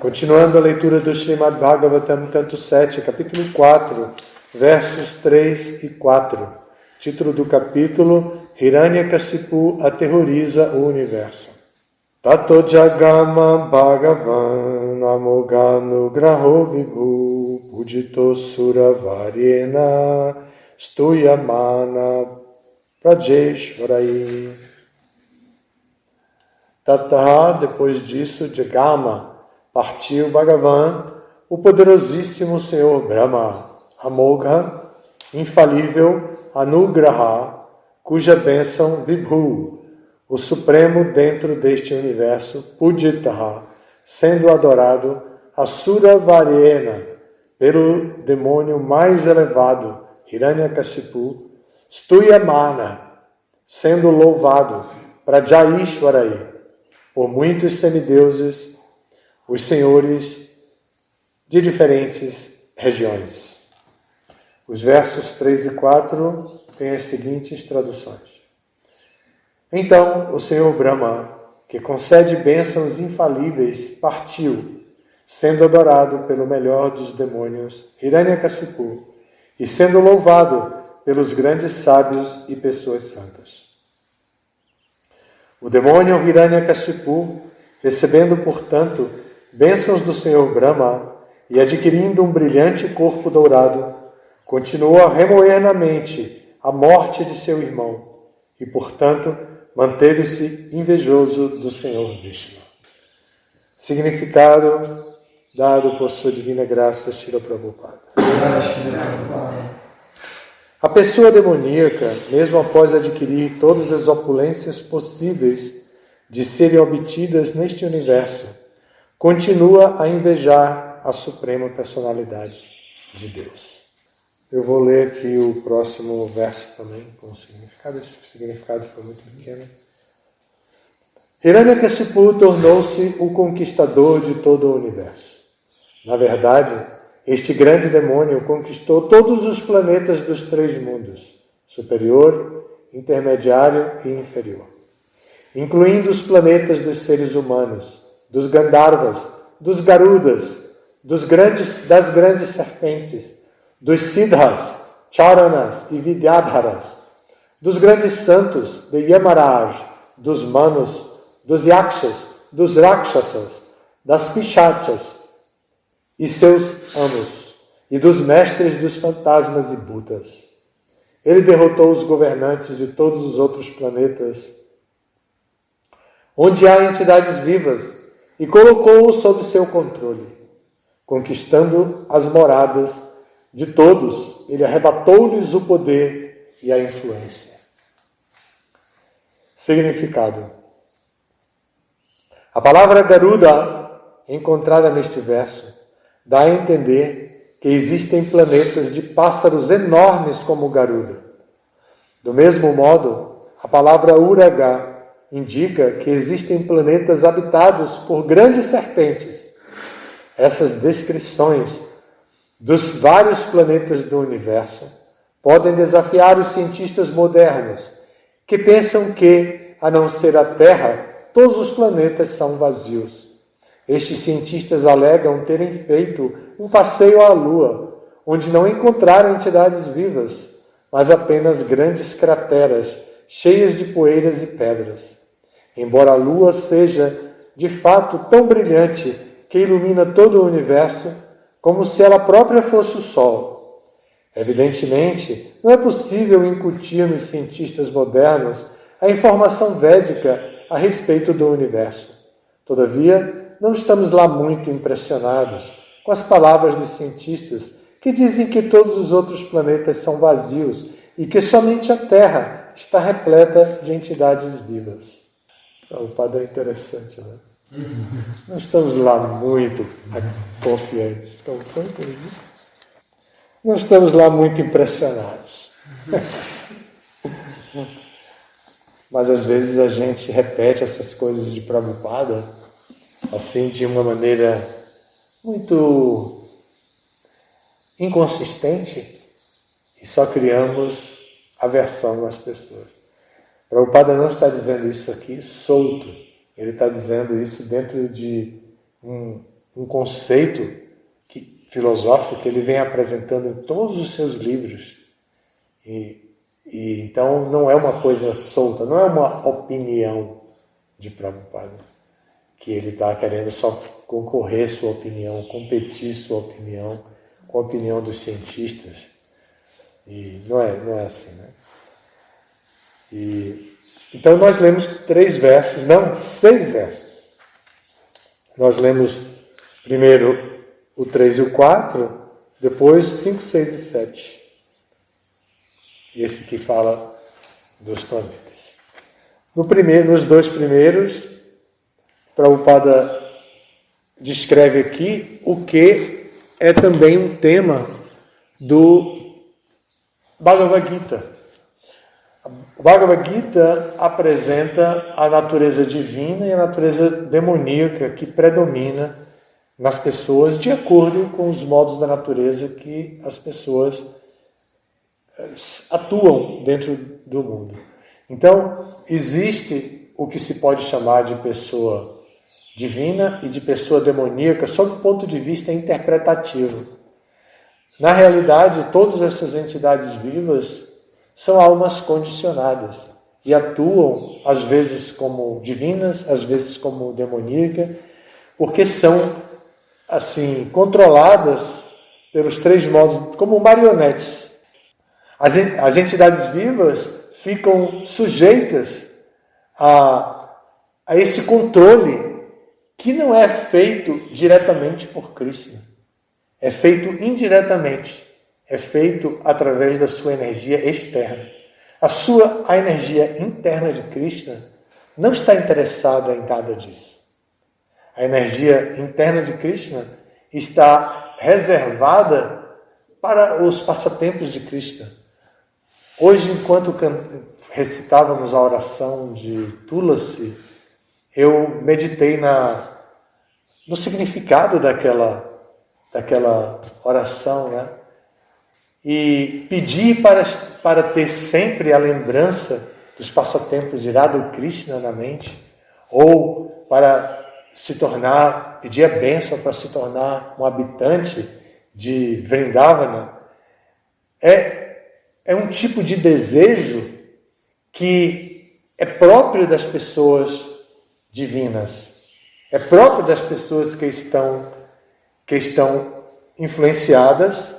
Continuando a leitura do Srimad Bhagavatam, canto 7, capítulo 4, versos 3 e 4. Título do capítulo: Hiranyakasipu aterroriza o universo. Tato jagama bhagavan amoganu graho vibhu pujito suravarena stuyamana prajeshvarai. Tataha, depois disso, Jagama, partiu Bhagavan, o poderosíssimo Senhor Brahma, Amogha, infalível, Anugraha, cuja bênção Vibhu, o Supremo dentro deste universo, Pujitaha, sendo adorado, Asura Varyena, pelo demônio mais elevado, Hiranyakasipu, Stuyamana, sendo louvado, Prajaishvarai, por muitos semideuses, os senhores de diferentes regiões. Os versos 3 e 4 têm as seguintes traduções. Então, o Senhor Brahma, que concede bênçãos infalíveis, partiu, sendo adorado pelo melhor dos demônios, Hiranyakasipu, e sendo louvado pelos grandes sábios e pessoas santas. O demônio Hiranyakasipu, recebendo, portanto, bênçãos do Senhor Brahma e adquirindo um brilhante corpo dourado, continuou a remoer na mente a morte de seu irmão e, portanto, manteve-se invejoso do Senhor Vishnu. Significado dado por sua divina graça, Srila Prabhupada. A pessoa demoníaca, mesmo após adquirir todas as opulências possíveis de serem obtidas neste universo, continua a invejar a Suprema Personalidade de Deus. Eu vou ler aqui o próximo verso também, com o significado. Esse significado foi muito pequeno. Hiranyakasipu tornou-se o conquistador de todo o universo. Na verdade, este grande demônio conquistou todos os planetas dos três mundos, superior, intermediário e inferior, incluindo os planetas dos seres humanos, dos Gandharvas, dos Garudas, das grandes serpentes, dos Siddhas, Charanas e Vidyadharas, dos grandes santos de Yamaraj, dos Manos, dos Yakshas, dos Rakshasas, das Pichachas e seus amos, e dos mestres dos fantasmas e Budas. Ele derrotou os governantes de todos os outros planetas, onde há entidades vivas, e colocou-os sob seu controle. Conquistando as moradas de todos, ele arrebatou-lhes o poder e a influência. Significado. A palavra Garuda, encontrada neste verso, dá a entender que existem planetas de pássaros enormes como o Garuda. Do mesmo modo, a palavra Uraga indica que existem planetas habitados por grandes serpentes. Essas descrições dos vários planetas do universo podem desafiar os cientistas modernos, que pensam que, a não ser a Terra, todos os planetas são vazios. Estes cientistas alegam terem feito um passeio à Lua, onde não encontraram entidades vivas, mas apenas grandes crateras cheias de poeiras e pedras. Embora a Lua seja, de fato, tão brilhante que ilumina todo o universo, como se ela própria fosse o Sol. Evidentemente, não é possível incutir nos cientistas modernos a informação védica a respeito do universo. Todavia, não estamos lá muito impressionados com as palavras dos cientistas que dizem que todos os outros planetas são vazios e que somente a Terra está repleta de entidades vivas. O padre é interessante, né? Não estamos lá muito confiantes. Não estamos lá muito impressionados. Mas às vezes a gente repete essas coisas de Prabhupada assim, de uma maneira muito inconsistente, e só criamos aversão nas pessoas. Prabhupada não está dizendo isso aqui solto, ele está dizendo isso dentro de um um conceito filosófico que ele vem apresentando em todos os seus livros. E então não é uma coisa solta, não é uma opinião de Prabhupada, que ele está querendo só concorrer sua opinião, competir sua opinião com a opinião dos cientistas. E não é assim, né? Então nós lemos 6 versos. Nós lemos primeiro o 3 e o 4, depois 5, 6 e 7. Esse que fala dos planetas. Nos 2 primeiros, Prabhupada descreve aqui o que é também um tema do Bhagavad Gita. O Bhagavad Gita apresenta a natureza divina e a natureza demoníaca que predomina nas pessoas de acordo com os modos da natureza que as pessoas atuam dentro do mundo. Então, existe o que se pode chamar de pessoa divina e de pessoa demoníaca sob o ponto de vista interpretativo. Na realidade, todas essas entidades vivas são almas condicionadas e atuam às vezes como divinas, às vezes como demoníacas, porque são assim controladas pelos 3 modos, como marionetes. As entidades vivas ficam sujeitas a esse controle que não é feito diretamente por Krishna. É feito indiretamente. É feito através da sua energia externa. A energia interna de Krishna não está interessada em nada disso. A energia interna de Krishna está reservada para os passatempos de Krishna. Hoje, enquanto recitávamos a oração de Tulasi, eu meditei no significado daquela oração, né? E pedi para ter sempre a lembrança dos passatempos de Radha Krishna na mente, ou para pedir a bênção para se tornar um habitante de Vrindavana. É um tipo de desejo que é próprio das pessoas divinas, é próprio das pessoas que estão influenciadas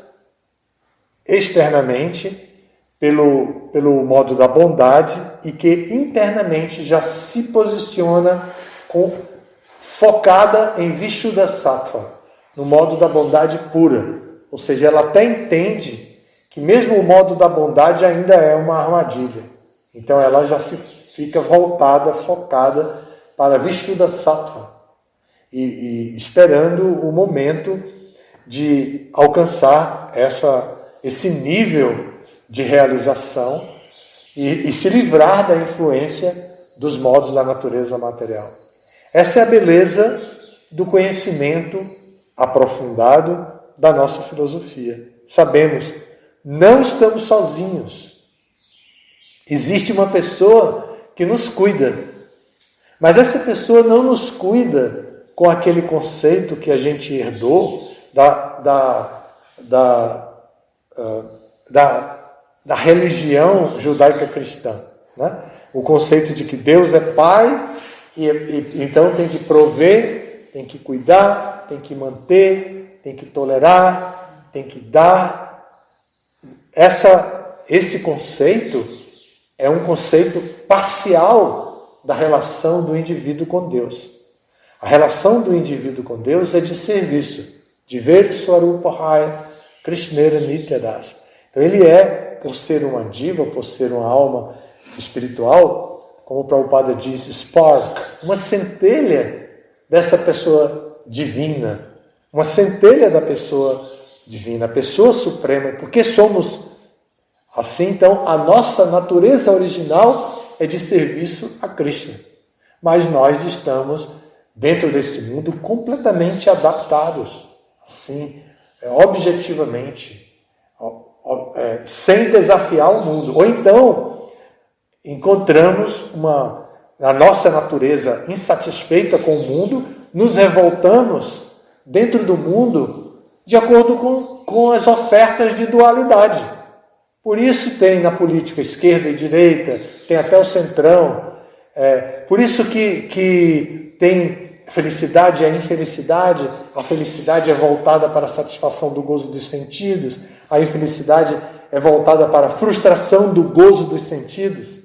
externamente pelo modo da bondade e que internamente já se posiciona focada em Vishuddha Sattva, no modo da bondade pura. Ou seja, ela até entende que mesmo o modo da bondade ainda é uma armadilha. Então ela já fica focada para Vishuddha Sattva e esperando o momento de alcançar esse nível de realização e se livrar da influência dos modos da natureza material. Essa é a beleza do conhecimento aprofundado da nossa filosofia. Sabemos, não estamos sozinhos. Existe uma pessoa que nos cuida, mas essa pessoa não nos cuida com aquele conceito que a gente herdou da religião judaica cristã, né? O conceito de que Deus é Pai e então tem que prover, tem que cuidar, tem que manter, tem que tolerar, tem que dar. Esse conceito é um conceito parcial da relação do indivíduo com Deus. A relação do indivíduo com Deus é de serviço, de ver Swarupa Raya, Krishnera Nityadas. Então ele por ser uma diva, por ser uma alma espiritual, como o Prabhupada diz, spark, uma centelha dessa pessoa divina, uma centelha da pessoa divina, a pessoa suprema, porque somos assim. Então a nossa natureza original é de serviço a Krishna, mas nós estamos dentro desse mundo completamente adaptados, assim, objetivamente, sem desafiar o mundo. Ou então encontramos a nossa natureza insatisfeita com o mundo, nos revoltamos, dentro do mundo de acordo com as ofertas de dualidade. Por isso tem na política esquerda e direita, tem até o centrão. Por isso que tem felicidade e a infelicidade. A felicidade é voltada para a satisfação do gozo dos sentidos. A infelicidade é voltada para a frustração do gozo dos sentidos.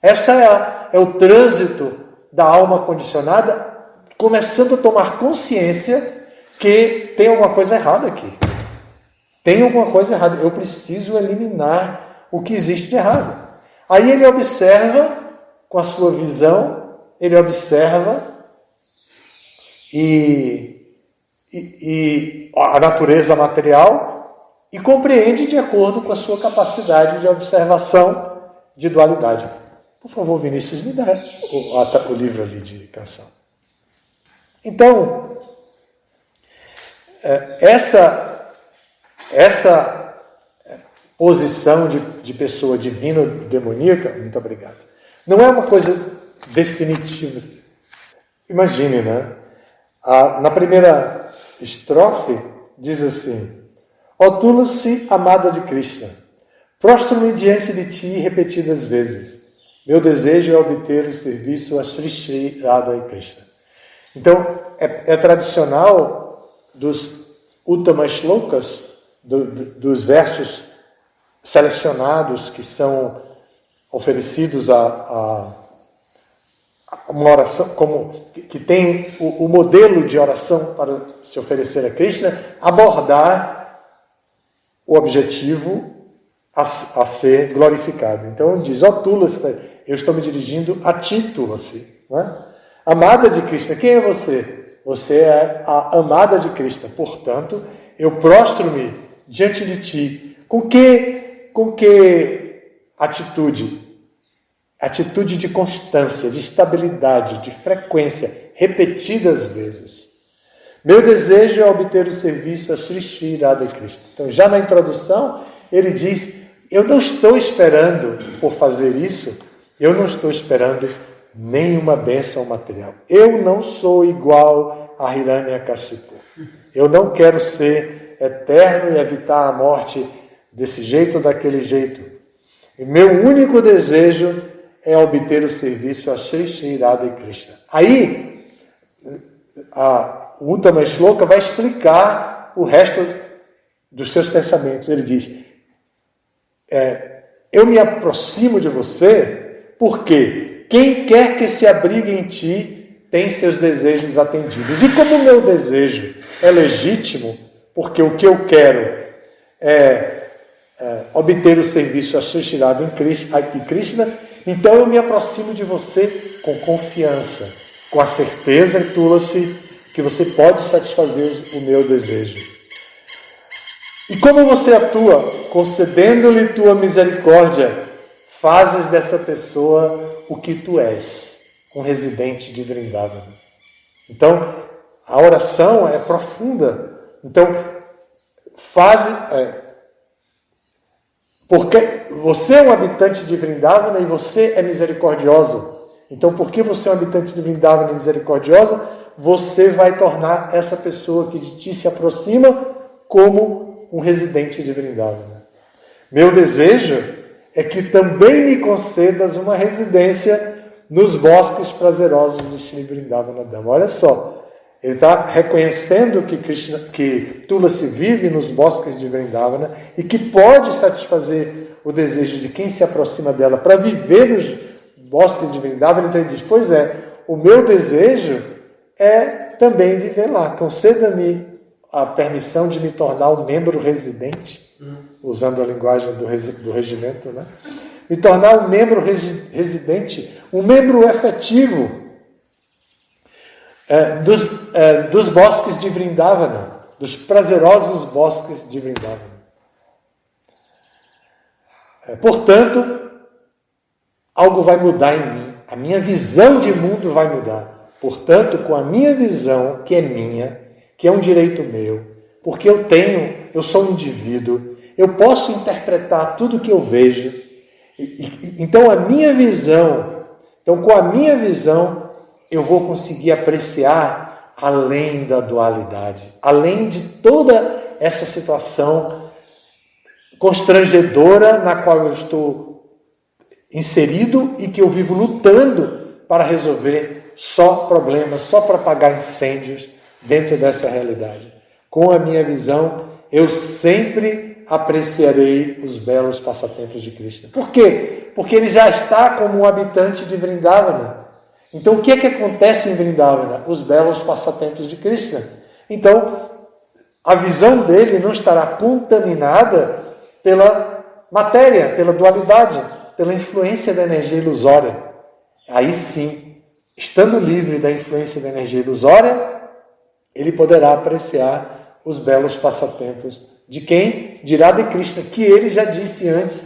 Essa é o trânsito da alma condicionada, começando a tomar consciência que tem alguma coisa errada aqui. Tem alguma coisa errada. Eu preciso eliminar o que existe de errado. Aí ele observa, com a sua visão, ele observa e a natureza material e compreende de acordo com a sua capacidade de observação de dualidade. Por favor, Vinícius, me dá o livro ali de canção. Então, essa posição de pessoa divino-demoníaca, muito obrigado, não é uma coisa definitiva. Imagine, né? Na primeira estrofe diz assim: ó Tulsi, amada de Krishna, prostro-me diante de ti repetidas vezes. Meu desejo é obter o serviço a Sri Sri Radha e Krishna. Então, é tradicional dos Uttama Shlokas, dos versos selecionados que são oferecidos a uma oração, que tem o modelo de oração para se oferecer a Krishna, abordar o objetivo a ser glorificado. Então diz: ó Tulasi, eu estou me dirigindo a ti, Tulasi, não é? Amada de Krishna, quem é você? Você é a amada de Krishna, portanto, eu prostro-me diante de ti. Com que atitude? Atitude de constância, de estabilidade, de frequência, repetidas vezes. Meu desejo é obter o serviço a Sri Sri Radha Krishna. Então, já na introdução, ele diz: eu não estou esperando por fazer isso, eu não estou esperando nenhuma bênção material. Eu não sou igual a Hiranyakashipu. Eu não quero ser eterno e evitar a morte desse jeito ou daquele jeito. E meu único desejo é obter o serviço a Sri Sri Radha Krishna. Aí, o Uttama Shloka vai explicar o resto dos seus pensamentos. Ele diz: eu me aproximo de você porque quem quer que se abrigue em ti tem seus desejos atendidos. E como o meu desejo é legítimo, porque o que eu quero é obter o serviço a Sri Sri Radha e Krishna, então eu me aproximo de você com confiança, com a certeza, Tulasi, que você pode satisfazer o meu desejo. E como você atua? Concedendo-lhe tua misericórdia, fazes dessa pessoa o que tu és, um residente de Vrindavana. Então, a oração é profunda. Então, porque você é um habitante de Vrindavana e você é misericordiosa. Então, porque você é um habitante de Vrindavana e misericordiosa, você vai tornar essa pessoa que de ti se aproxima como um residente de Vrindavana. Meu desejo é que também me concedas uma residência nos bosques prazerosos de Shri Vrindavana Dham. Olha só, ele está reconhecendo que Tulasi vive nos bosques de Vrindavana e que pode satisfazer o desejo de quem se aproxima dela para viver nos bosques de Vrindavana. Então ele diz: pois é, o meu desejo é também viver lá. Conceda-me a permissão de me tornar um membro residente, usando a linguagem do regimento, né? Me tornar um membro residente, um membro efetivo dos bosques de Vrindavana, dos prazerosos bosques de Vrindavana. Portanto, algo vai mudar em mim, a minha visão de mundo vai mudar. Portanto, com a minha visão, que é minha, que é um direito meu, porque eu sou um indivíduo, eu posso interpretar tudo que eu vejo. Então, com a minha visão, eu vou conseguir apreciar além da dualidade, além de toda essa situação constrangedora na qual eu estou inserido e que eu vivo lutando para resolver só problemas, só para apagar incêndios dentro dessa realidade. Com a minha visão, eu sempre apreciarei os belos passatempos de Krishna. Por quê? Porque ele já está como um habitante de Vrindavana. Então, o que é que acontece em Vrindavana? Os belos passatempos de Krishna. Então, a visão dele não estará contaminada pela matéria, pela dualidade, pela influência da energia ilusória. Aí sim, estando livre da influência da energia ilusória, ele poderá apreciar os belos passatempos de quem? De Radha Krishna, que ele já disse antes,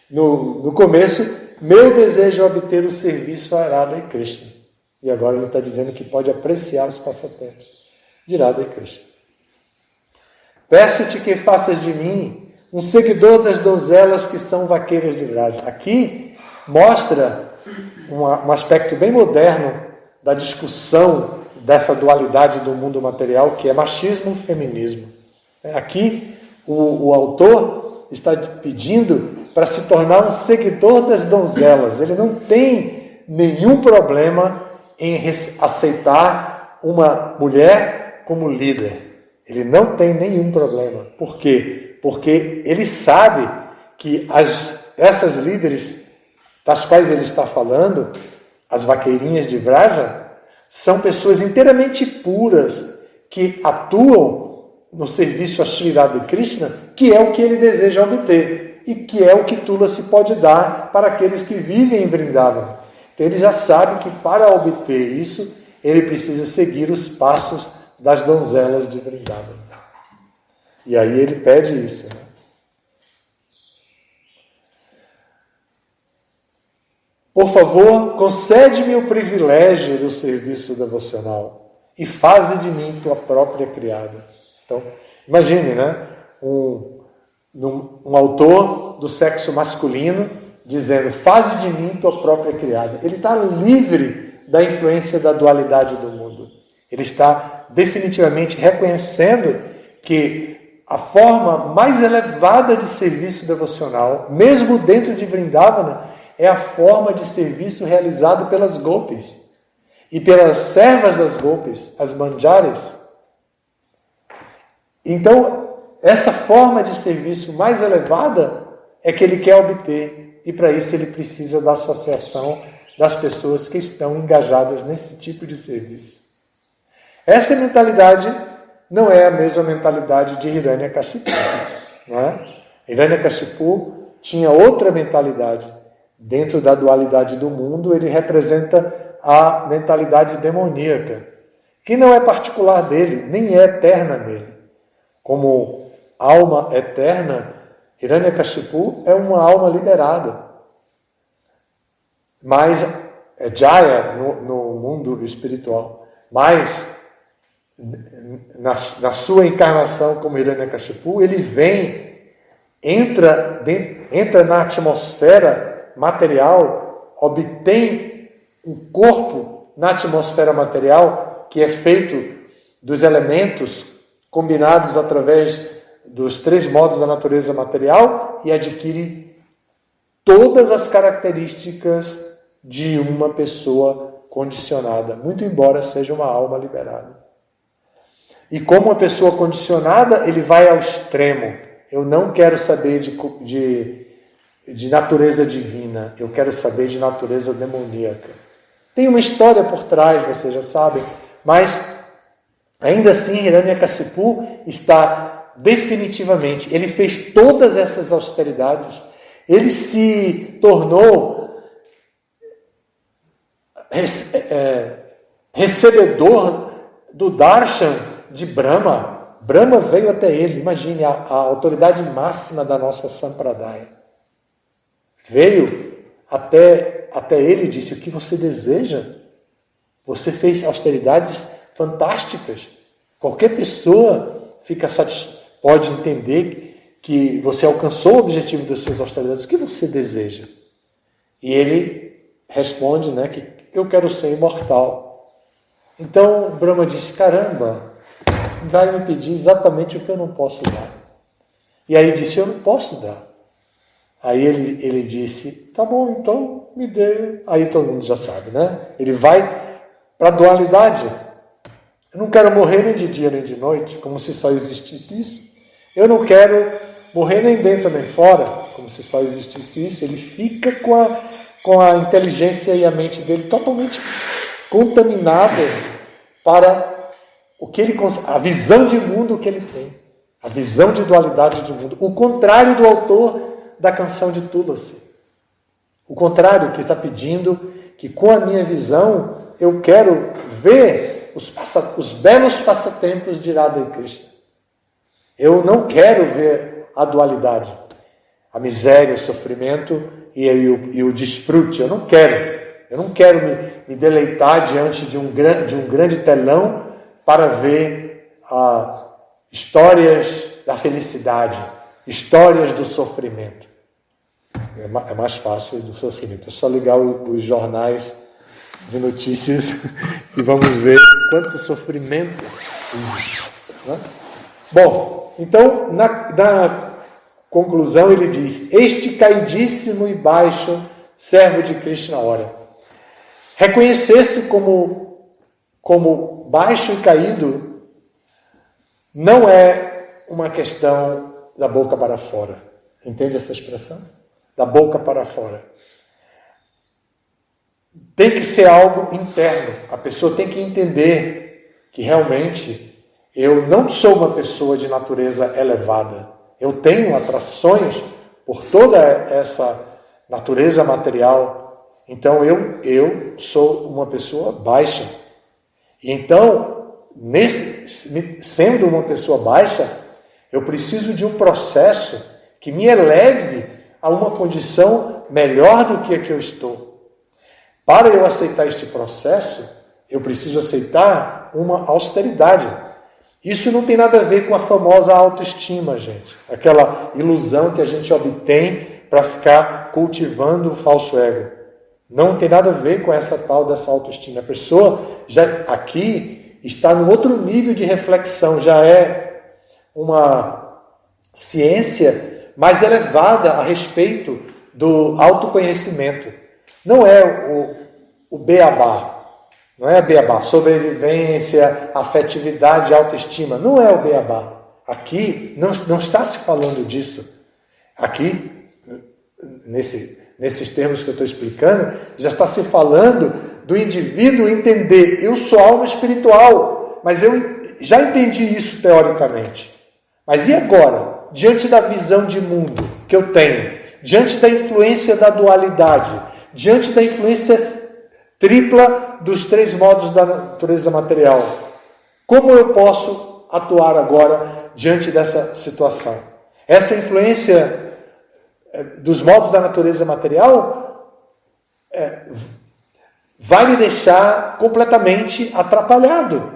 no começo, meu desejo é obter o serviço a Radha Krishna. E agora ele está dizendo que pode apreciar os passatempos de Radha Krishna. Peço-te que faças de mim um seguidor das donzelas que são vaqueiras de Vraja. Aqui mostra um aspecto bem moderno da discussão dessa dualidade do mundo material, que é machismo e feminismo. Aqui o autor está pedindo para se tornar um seguidor das donzelas. Ele não tem nenhum problema em aceitar uma mulher como líder. Ele não tem nenhum problema. Por quê? Porque ele sabe que essas líderes das quais ele está falando, as vaqueirinhas de Vraja, são pessoas inteiramente puras que atuam no serviço a Sri Radha Krishna, que é o que ele deseja obter e que é o que Tulasi pode dar para aqueles que vivem em Vrindavana. Então ele já sabe que para obter isso, ele precisa seguir os passos das donzelas de Vrindavana. E aí ele pede isso, né? Por favor, concede-me o privilégio do serviço devocional e faze de mim tua própria criada. Então, imagine, né? Um autor do sexo masculino dizendo, faze de mim tua própria criada. Ele está livre da influência da dualidade do mundo. Ele está definitivamente reconhecendo que a forma mais elevada de serviço devocional, mesmo dentro de Vrindavana, é a forma de serviço realizado pelas gopis e pelas servas das gopis, as manjaris. Então, essa forma de serviço mais elevada é que ele quer obter, e para isso ele precisa da associação das pessoas que estão engajadas nesse tipo de serviço. Essa mentalidade não é a mesma mentalidade de Hiranyakashipu, não é? Hiranyakashipu tinha outra mentalidade. Dentro da dualidade do mundo, ele representa a mentalidade demoníaca, que não é particular dele, nem é eterna nele. Como alma eterna, Hiranyakashipu é uma alma liberada. Mas é Jaya no mundo espiritual. Mas, na sua encarnação como Hiranyakashipu, ele entra na atmosfera material, obtém um corpo na atmosfera material que é feito dos elementos combinados através dos 3 modos da natureza material e adquire todas as características de uma pessoa condicionada, muito embora seja uma alma liberada. E como uma pessoa condicionada, ele vai ao extremo. Eu não quero saber de natureza divina, eu quero saber de natureza demoníaca. Tem uma história por trás, vocês já sabem, mas ainda assim Hiranyakashipu está definitivamente, ele fez todas essas austeridades, ele se tornou recebedor do darshan de Brahma. Brahma veio até ele, imagine, a autoridade máxima da nossa Sampradaya. Veio até ele e disse, o que você deseja? Você fez austeridades fantásticas. Qualquer pessoa pode entender que você alcançou o objetivo das suas austeridades. O que você deseja? E ele responde, né, que eu quero ser imortal. Então Brahma disse, caramba, vai me pedir exatamente o que eu não posso dar. E aí disse, eu não posso dar. Aí ele disse, tá bom, então me dê. Aí todo mundo já sabe, né? Ele vai para a dualidade. Eu não quero morrer nem de dia nem de noite, como se só existisse isso. Eu não quero morrer nem dentro nem fora, como se só existisse isso. Ele fica com a inteligência e a mente dele totalmente contaminadas para o que ele, a visão de mundo que ele tem, a visão de dualidade de mundo. O contrário do autor da canção de Tulasi. O contrário, que está pedindo que com a minha visão eu quero ver os belos passatempos de Radha e Krishna. Eu não quero ver a dualidade, a miséria, o sofrimento e o desfrute. Eu não quero me deleitar diante de um grande telão para ver histórias da felicidade, histórias do sofrimento. É mais fácil do sofrimento. É só ligar os jornais de notícias e vamos ver quanto sofrimento existe. Né? Bom, então, na conclusão ele diz, este caidíssimo e baixo servo de Krishna ora. Reconhecer-se como baixo e caído não é uma questão da boca para fora. Entende essa expressão? Da boca para fora. Tem que ser algo interno. A pessoa tem que entender que realmente eu não sou uma pessoa de natureza elevada. Eu tenho atrações por toda essa natureza material. Então eu sou uma pessoa baixa. E então, sendo uma pessoa baixa, eu preciso de um processo que me eleve a uma condição melhor do que a que eu estou. Para eu aceitar este processo, eu preciso aceitar uma austeridade. Isso não tem nada a ver com a famosa autoestima, gente. Aquela ilusão que a gente obtém para ficar cultivando o falso ego. Não tem nada a ver com essa tal dessa autoestima. A pessoa já aqui está num outro nível de reflexão, já é uma ciência mais elevada a respeito do autoconhecimento. Não é o beabá, não é a beabá, sobrevivência, afetividade, autoestima, não é o beabá. Aqui não está se falando disso. Aqui, nesses termos que eu estou explicando, já está se falando do indivíduo entender, eu sou alma espiritual, mas eu já entendi isso teoricamente. Mas e agora? Diante da visão de mundo que eu tenho, diante da influência da dualidade, diante da influência tripla dos 3 modos da natureza material, como eu posso atuar agora diante dessa situação? Essa influência dos modos da natureza material vai me deixar completamente atrapalhado.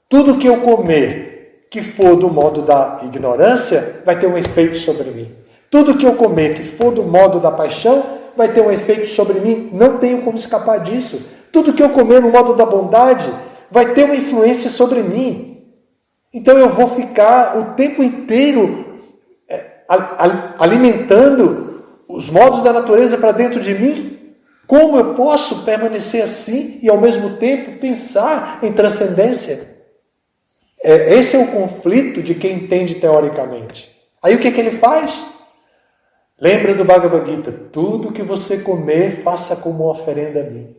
Tudo que eu comer que for do modo da ignorância, vai ter um efeito sobre mim. Tudo que eu comer que for do modo da paixão, vai ter um efeito sobre mim. Não tenho como escapar disso. Tudo que eu comer no modo da bondade, vai ter uma influência sobre mim. Então eu vou ficar o tempo inteiro alimentando os modos da natureza para dentro de mim. Como eu posso permanecer assim e ao mesmo tempo pensar em transcendência? Esse é o conflito de quem entende teoricamente. Aí o que ele faz? Lembra do Bhagavad Gita? Tudo que você comer, faça como oferenda a mim.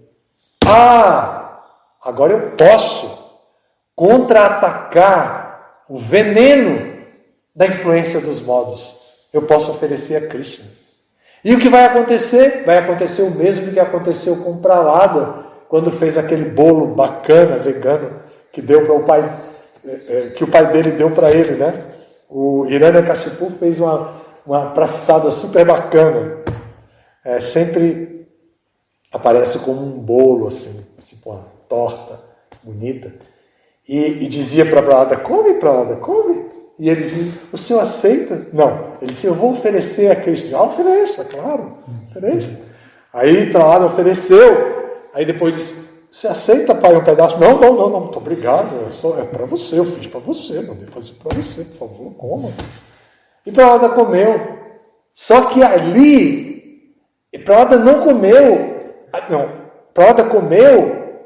Agora eu posso contra-atacar o veneno da influência dos modos. Eu posso oferecer a Krishna. E o que vai acontecer? Vai acontecer o mesmo que aconteceu com Prahlada, quando fez aquele bolo bacana, vegano, que deu para o pai... que o pai dele deu para ele, né? O Hiranyakashipu fez uma praçada super bacana. Sempre aparece como um bolo, assim, tipo uma torta bonita. E dizia para Prahlada, come. E ele dizia, o senhor aceita? Não. Ele disse, eu vou oferecer a Krishna. Ofereça, claro, ofereça. Aí Prahlada ofereceu. Aí depois disse, você aceita, pai, um pedaço? Não, muito obrigado, é para você, eu fiz para você, mandei fazer para você, por favor, coma. E Prahlada comeu. Só que ali, Prahlada não comeu, Prahlada comeu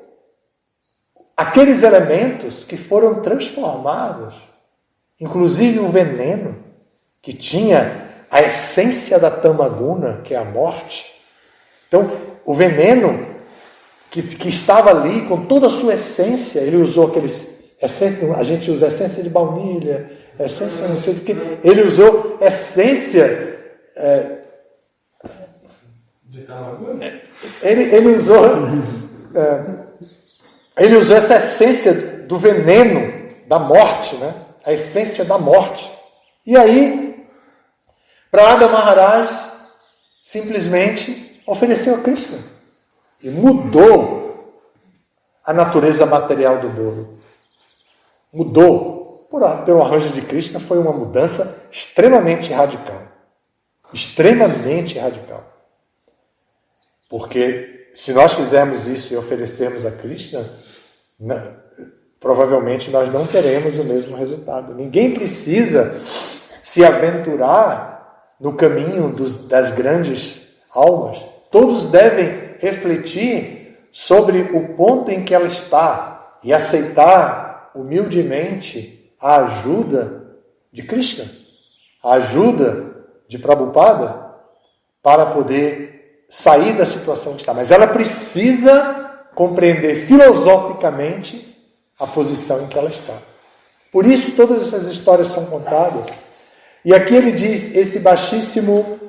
aqueles elementos que foram transformados, inclusive o veneno, que tinha a essência da tamaguna, que é a morte. Então, o veneno que estava ali com toda a sua essência, ele usou aqueles essência, a gente usa essência de baunilha, essência não sei do que, ele usou essência de tamaguna? Ele usou essa essência do veneno da morte, né? A essência da morte. E aí, Prahlada Maharaj simplesmente ofereceu a Krishna e mudou a natureza material do bolo. Mudou. Pelo arranjo de Krishna, foi uma mudança extremamente radical. Extremamente radical. Porque se nós fizermos isso e oferecermos a Krishna, provavelmente nós não teremos o mesmo resultado. Ninguém precisa se aventurar no caminho das grandes almas. Todos devem refletir sobre o ponto em que ela está e aceitar humildemente a ajuda de Krishna, a ajuda de Prabhupada, para poder sair da situação que está. Mas ela precisa compreender filosoficamente a posição em que ela está. Por isso todas essas histórias são contadas. E aqui ele diz, esse baixíssimo,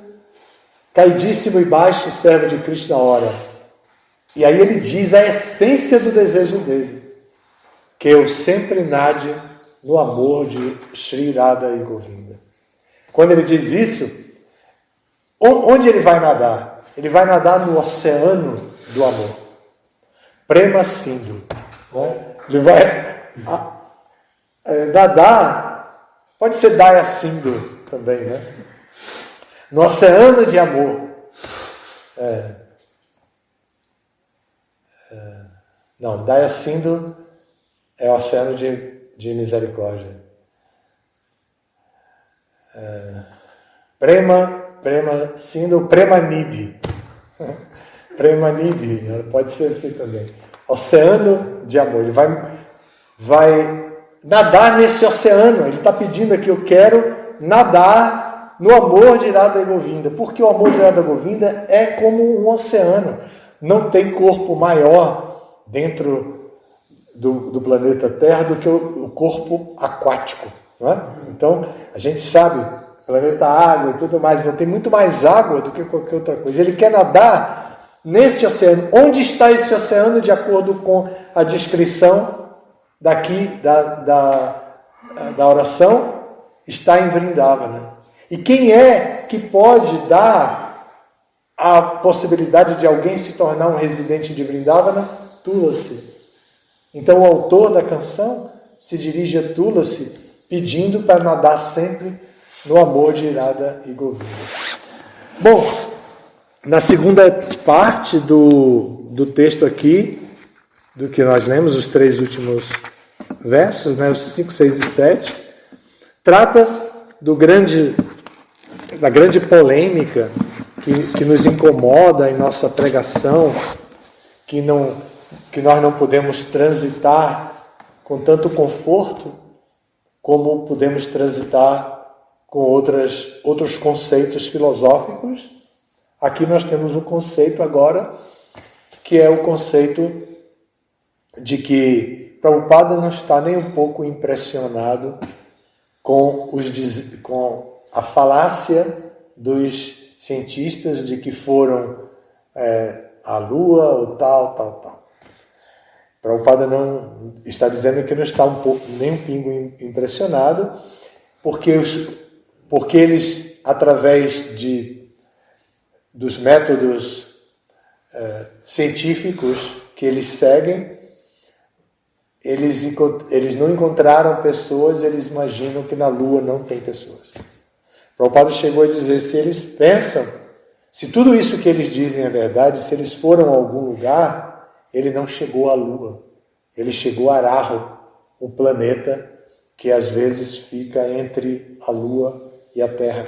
caidíssimo e baixo servo de Krishna ora. E aí ele diz a essência do desejo dele, que eu sempre nade no amor de Shri Radha e Govinda. Quando ele diz isso, onde ele vai nadar? Ele vai nadar no oceano do amor. Prema Sindhu. Né? Ele vai nadar, pode ser Daya Sindhu também, né? No oceano de amor. Não, Daya Sindhu é o oceano de misericórdia. Prema Sindhu, Premanidhi. Premanidhi, pode ser assim também. Oceano de amor. Ele vai nadar nesse oceano. Ele está pedindo aqui, eu quero nadar no amor de Radha Govinda. Porque o amor de Radha Govinda é como um oceano. Não tem corpo maior dentro do planeta Terra do que o corpo aquático. Não é? Então, a gente sabe, planeta água e tudo mais, não tem muito mais água do que qualquer outra coisa. Ele quer nadar nesse oceano. Onde está esse oceano, de acordo com a descrição daqui da oração? Está em Vrindavana. E quem é que pode dar a possibilidade de alguém se tornar um residente de Vrindavana? Tulasi. Então o autor da canção se dirige a Tulasi pedindo para nadar sempre no amor de Radha e Govinda. Bom, na segunda parte do texto aqui, do que nós lemos, os 3 últimos versos, né, os 5, 6 e 7, trata da grande polêmica que nos incomoda em nossa pregação, que nós não podemos transitar com tanto conforto como podemos transitar com outros conceitos filosóficos. Aqui nós temos um conceito agora, que é o conceito de que Prabhupada não está nem um pouco impressionado com a falácia dos cientistas de que foram a Lua ou tal. Prabhupada não está dizendo que não está nem um pingo impressionado, porque eles, através dos métodos científicos que eles seguem, eles não encontraram pessoas, eles imaginam que na Lua não tem pessoas. Prabhupada chegou a dizer, se eles pensam, se tudo isso que eles dizem é verdade, se eles foram a algum lugar, ele não chegou à Lua. Ele chegou a Rahu, um planeta que às vezes fica entre a Lua e a Terra.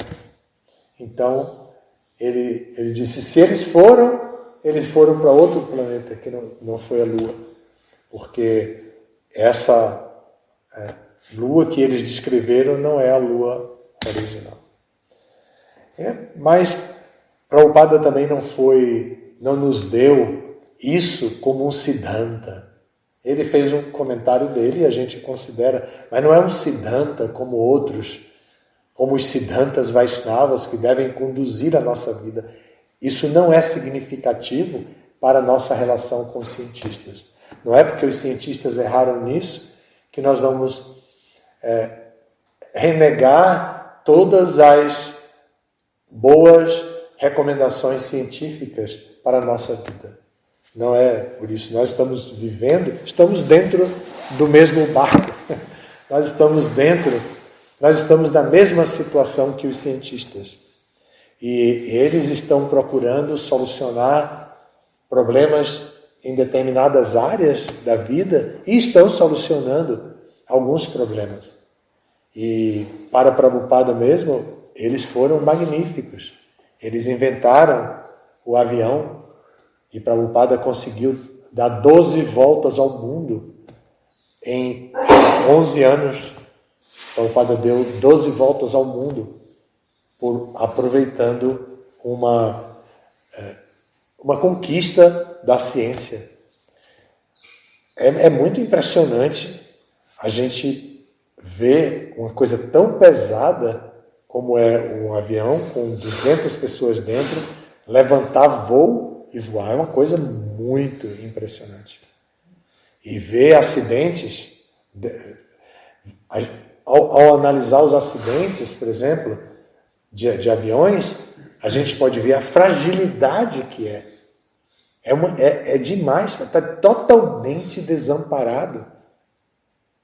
Então, ele disse, se eles foram para outro planeta que não foi a Lua. Porque essa Lua que eles descreveram não é a Lua original. Mas Prabhupada também não nos deu isso como um Siddhanta. Ele fez um comentário dele e a gente considera, mas não é um Siddhanta como outros, como os Siddhantas Vaishnavas que devem conduzir a nossa vida. Isso não é significativo para a nossa relação com os cientistas. Não é porque os cientistas erraram nisso que nós vamos renegar todas as boas recomendações científicas para a nossa vida. Não é por isso. Nós estamos dentro do mesmo barco. Nós estamos na mesma situação que os cientistas. E eles estão procurando solucionar problemas em determinadas áreas da vida e estão solucionando alguns problemas. E para Prabhupada mesmo, eles foram magníficos. Eles inventaram o avião e Prabhupada conseguiu dar 12 voltas ao mundo em 11 anos. Prabhupada deu 12 voltas ao mundo aproveitando uma conquista da ciência. É muito impressionante a gente ver uma coisa tão pesada como é um avião com 200 pessoas dentro, levantar voo e voar. É uma coisa muito impressionante. E ver acidentes, ao analisar os acidentes, por exemplo, de aviões, a gente pode ver a fragilidade que é. É demais, está totalmente desamparado.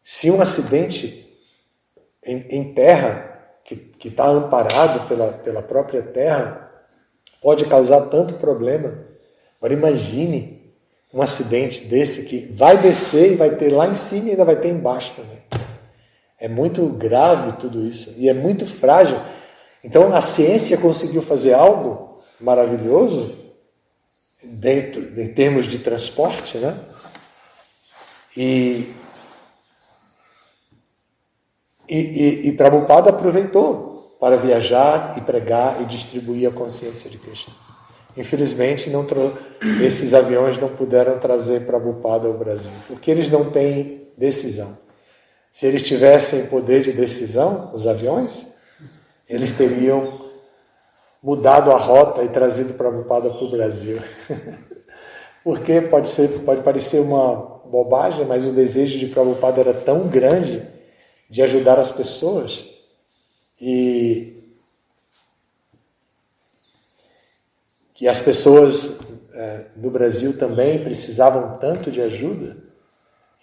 Se um acidente em terra, que está amparado pela própria terra, pode causar tanto problema. Agora imagine um acidente desse que vai descer e vai ter lá em cima e ainda vai ter embaixo também. É muito grave tudo isso e é muito frágil. Então a ciência conseguiu fazer algo maravilhoso em termos de transporte, né? E Prabhupada aproveitou para viajar e pregar e distribuir a consciência de Krishna. Infelizmente, esses aviões não puderam trazer Prabhupada ao Brasil, porque eles não têm decisão. Se eles tivessem poder de decisão, os aviões, eles teriam mudado a rota e trazido Prabhupada para o Brasil. Porque pode parecer uma bobagem, mas o desejo de Prabhupada era tão grande de ajudar as pessoas e que as pessoas no Brasil também precisavam tanto de ajuda.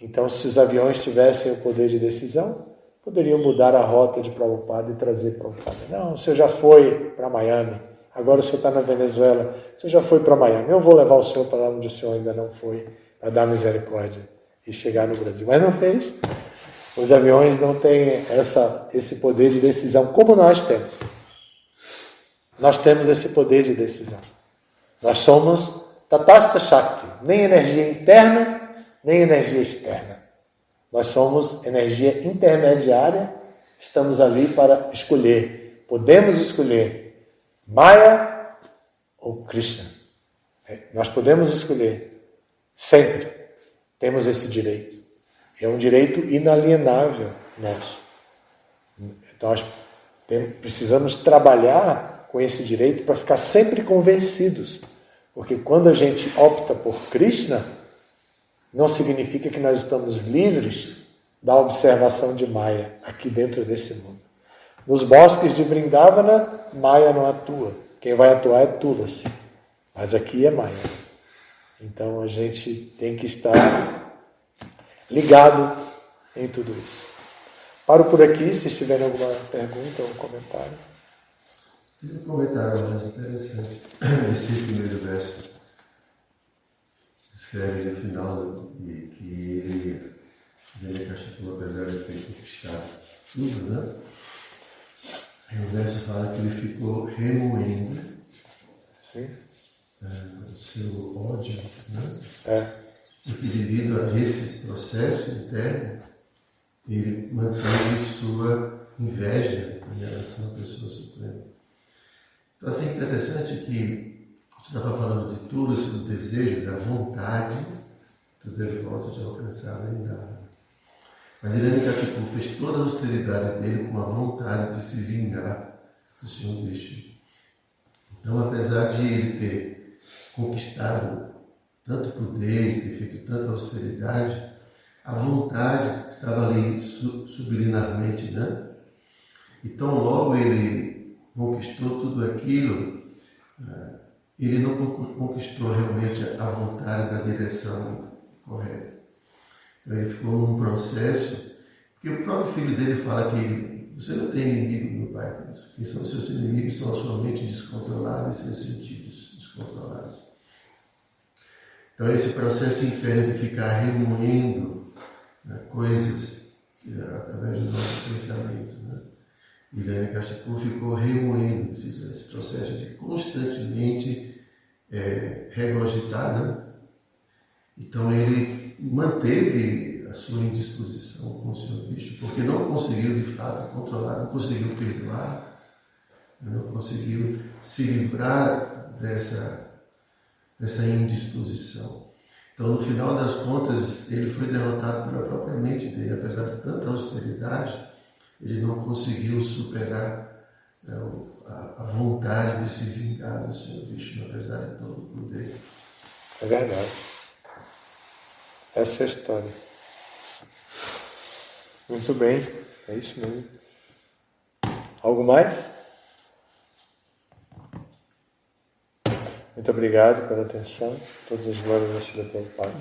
Então, se os aviões tivessem o poder de decisão, poderiam mudar a rota de Prabhupada e trazer Prabhupada. Não, o senhor já foi para Miami, agora o senhor está na Venezuela, o senhor já foi para Miami, eu vou levar o senhor para onde o senhor ainda não foi, para dar misericórdia e chegar no Brasil. Mas não fez. Os aviões não têm esse poder de decisão como nós temos. Nós temos esse poder de decisão. Nós somos Tatastha Shakti, nem energia interna, nem energia externa. Nós somos energia intermediária, estamos ali para escolher. Podemos escolher Maya ou Krishna. Nós podemos escolher. Sempre temos esse direito. É um direito inalienável nosso. Então nós precisamos trabalhar com esse direito para ficar sempre convencidos. Porque quando a gente opta por Krishna, não significa que nós estamos livres da observação de Maya aqui dentro desse mundo. Nos bosques de Vrindavana, Maya não atua. Quem vai atuar é Tulasi. Mas aqui é Maya. Então a gente tem que estar ligado em tudo isso. Paro por aqui, se tiverem alguma pergunta ou comentário. Tem um comentário mais interessante. Esse primeiro verso. Diz escreve no final que ele, Hiranyakashipu, apesar de ter conquistado tudo, né? O verso fala que ele ficou remoendo o seu ódio, né? Porque devido a esse processo interno, ele manteve sua inveja em relação à pessoa suprema. Então, assim, é interessante que você estava falando de tudo isso, do desejo, da vontade do devoto de alcançar a Vrindavan. Mas Hiranyakashipu fez toda a austeridade dele com a vontade de se vingar do Senhor Vishnu. Então, apesar de ele ter conquistado tanto poder, ter feito tanta austeridade, a vontade estava ali subliminarmente, né? Então, logo ele conquistou tudo aquilo, ele não conquistou realmente a vontade da direção correta. Então, ele ficou num processo, porque o próprio filho dele fala que você não tem inimigo, meu pai, quem são os seus inimigos são a sua mente descontrolada e seus sentidos descontrolados. Então, esse processo interno de ficar remoendo, né, coisas através do nosso pensamento, né? Hiranyakashipu ficou remoendo esse processo de constantemente regurgitar, né? Então, ele manteve a sua indisposição com o Senhor Vishnu, porque não conseguiu de fato controlar, não conseguiu perdoar, não conseguiu se livrar dessa indisposição. Então, no final das contas, ele foi derrotado pela própria mente dele. Apesar de tanta austeridade, ele não conseguiu superar a vontade de se vingar do Senhor Vishnu, apesar de todo o poder. É verdade. Essa é a história. Muito bem, é isso mesmo. Algo mais? Muito obrigado pela atenção. Todas as glórias a Srila Prabhupada.